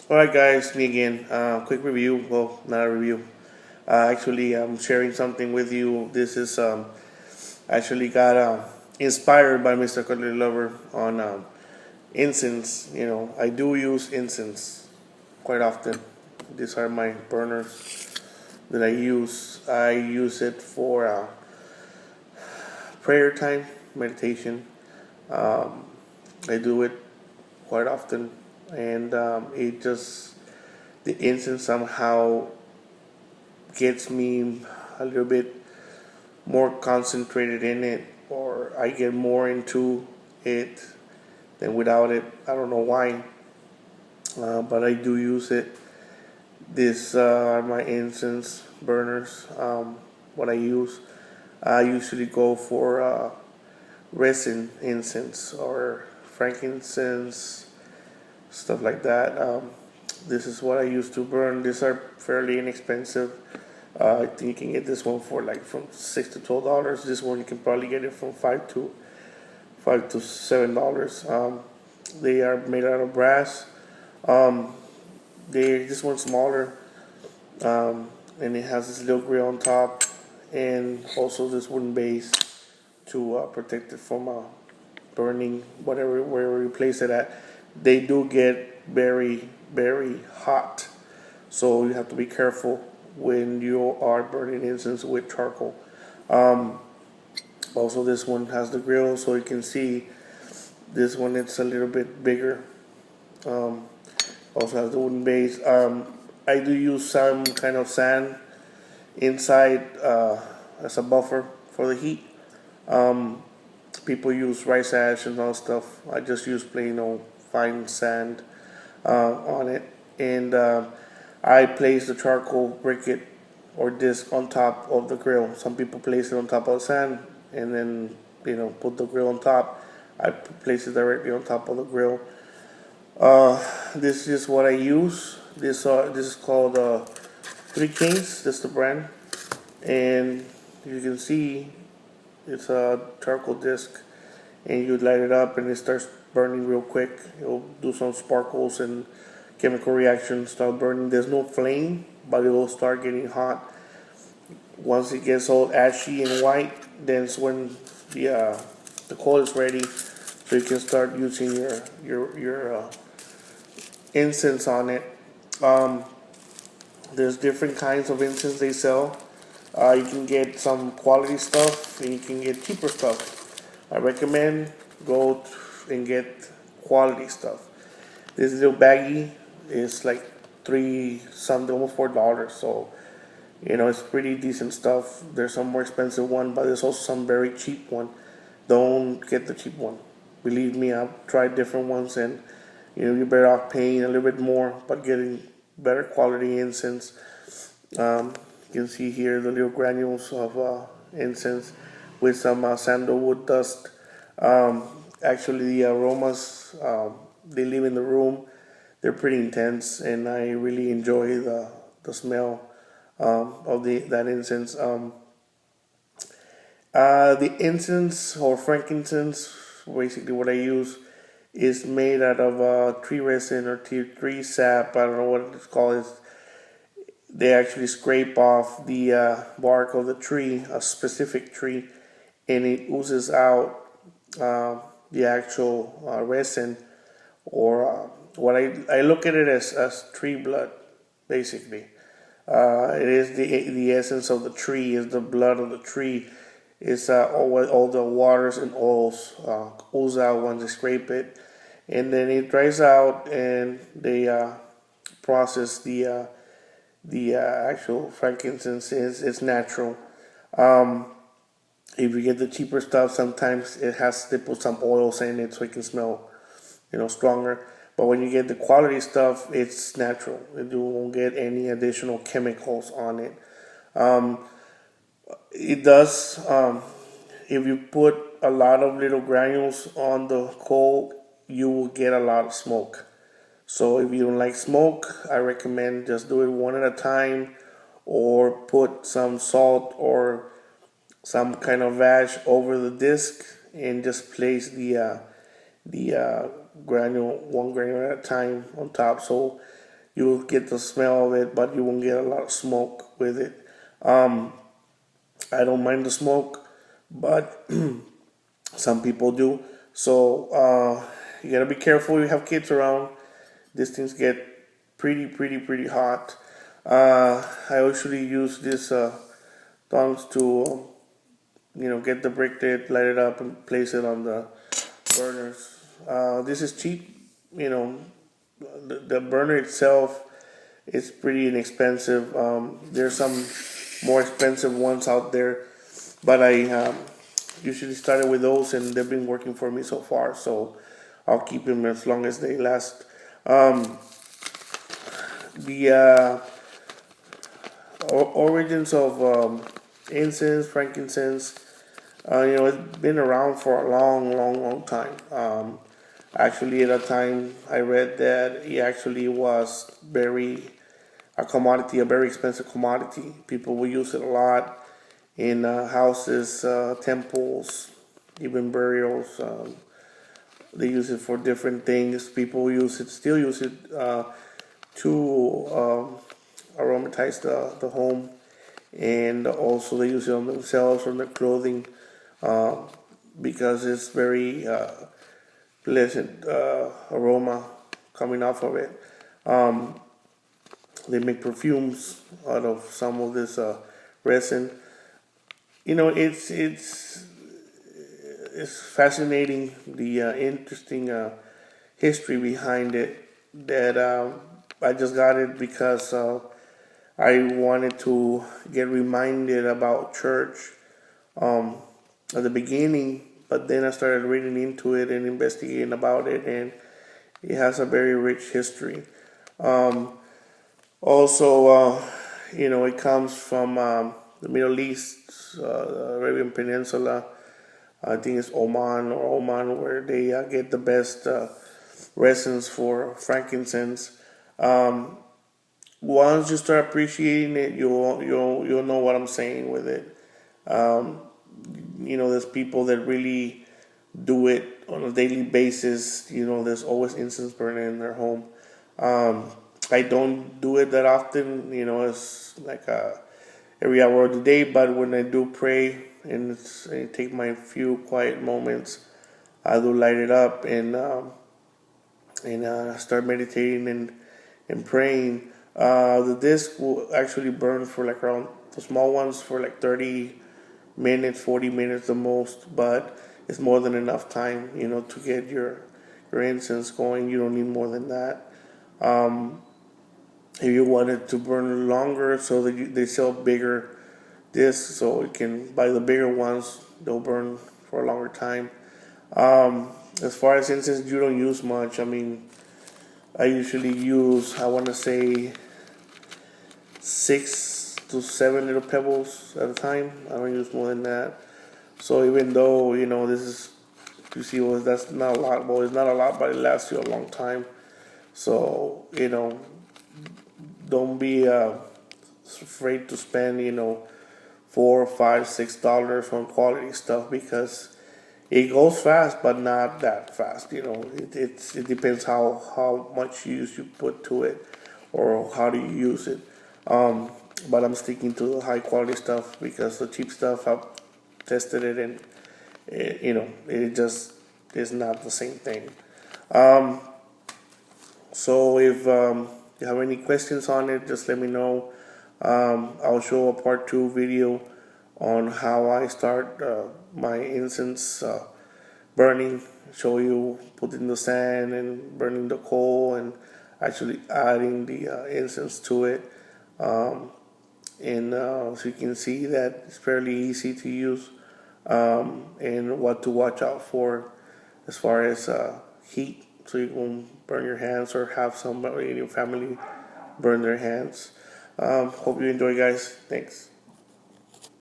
Alright guys, me again. Quick review. Well, not a review. Actually, I'm sharing something with you. This is actually got inspired by Mr. Cuddly Lover on incense. I do use incense quite often. These are my burners that I use. I use it for prayer time, meditation. I do it quite often, and it just the incense somehow gets me a little bit more concentrated in it, or I get more into it than without it. I don't know why, but I do use it. These are my incense burners. What I use, I usually go for resin incense or frankincense, stuff like that. This is what I used to burn. These are fairly inexpensive. I think you can get this one for like from $6 to $12. This one you can probably get it from five to $7. They are made out of brass. Um, this one's smaller, and it has this little grill on top, and also this wooden base to protect it from burning wherever you place it at. They do get very very hot, so you have to be careful when you are burning incense with charcoal. Um, Also, this one has the grill, so you can see this one. It's a little bit bigger. Um, Also has the wooden base. I do use some kind of sand inside as a buffer for the heat. Um, People use rice ash and all stuff. I just use plain old fine sand on it, and I place the charcoal briquette or disc on top of the grill. Some people place it on top of the sand and then put the grill on top. I place it directly on top of the grill. This is what I use. This is called Three Kings. This is the brand, and you can see it's a charcoal disc, and you light it up, and it starts burning real quick. It'll do some sparkles and chemical reactions, start burning. There's no flame, but it will start getting hot. Once it gets all ashy and white, then it's when the coal is ready, so you can start using your incense on it. Um, there's different kinds of incense they sell. You can get some quality stuff, and you can get cheaper stuff. I recommend go and get quality stuff. This little baggie is like three something, almost $4. So it's pretty decent stuff. There's some more expensive one, but there's also some very cheap one. Don't get the cheap one. Believe me, I've tried different ones, and you're better off paying a little bit more but getting better quality incense. You can see here the little granules of incense with some sandalwood dust. Actually, the aromas they leave in the room. They're pretty intense, and I really enjoy the smell of that incense. The incense or frankincense, basically what I use, is made out of tree resin or tree sap. I don't know what it's called. They actually scrape off the bark of the tree, a specific tree, and it oozes out the actual resin, or what I look at it as tree blood, basically. It is the essence of the tree, is the blood of the tree. It's all the waters and oils ooze out once they scrape it, and then it dries out, and they process the actual frankincense. It's natural. Um, if you get the cheaper stuff, sometimes they put some oils in it so it can smell, stronger. But when you get the quality stuff, it's natural. You won't get any additional chemicals on it. Um, it does. If you put a lot of little granules on the coal, you will get a lot of smoke. So if you don't like smoke, I recommend just do it one at a time, or put some salt or some kind of ash over the disc, and just place the granule, one granule at a time on top. So You will get the smell of it, but you won't get a lot of smoke with it. I don't mind the smoke, but some people do. So you gotta be careful. You have kids around. These things get pretty hot. I usually use this tongs to get the brick lit, light it up, and place it on the burners. This is cheap. The burner itself is pretty inexpensive. There's some more expensive ones out there, but I usually started with those, and they've been working for me so far. So I'll keep them as long as they last. The origins of incense, frankincense, it's been around for a long time. Actually, at a time, I read that it actually was a very expensive commodity. People will use it a lot in houses, temples, even burials. They use it for different things. People still use it to aromatize the home, and also they use it on themselves, on their clothing, because it's very pleasant aroma coming off of it. They make perfumes out of some of this resin. It's fascinating, the interesting history behind it. That I just got it because I wanted to get reminded about church at the beginning, but then I started reading into it and investigating about it, and it has a very rich history. Also, it comes from the Middle East, Arabian Peninsula. I think it's Oman, where they get the best resins for frankincense. Once you start appreciating it, you'll know what I'm saying with it. There's people that really do it on a daily basis. There's always incense burning in their home. I don't do it that often. It's like every hour of the day. But when I do pray and I take my few quiet moments, I do light it up and start meditating and praying. The disc will actually burn for like around the small ones for like 30 minutes, 40 minutes the most, but it's more than enough time, to get your incense going. You don't need more than that. If you want it to burn longer, so that they sell bigger discs, so you can buy the bigger ones. They'll burn for a longer time. As far as incense, you don't use much. I mean, I usually use, I want to say, 6 to 7 little pebbles at a time. I don't use more than that. So even though, this is, you see, that's not a lot. Well, it's not a lot, but it lasts you a long time. So, don't be afraid to spend, $4, $5, $6 on quality stuff, because it goes fast, but not that fast. It depends how much use you put to it, or how do you use it. But I'm sticking to the high quality stuff, because the cheap stuff, I've tested it, and it just is not the same thing. So if you have any questions on it, just let me know. I'll show a part 2 video on how I start my incense burning. Show you putting the sand and burning the coal and actually adding the incense to it. So you can see that it's fairly easy to use, and what to watch out for as far as heat, so you won't burn your hands or have somebody in your family burn their hands. Hope you enjoy, guys. Thanks.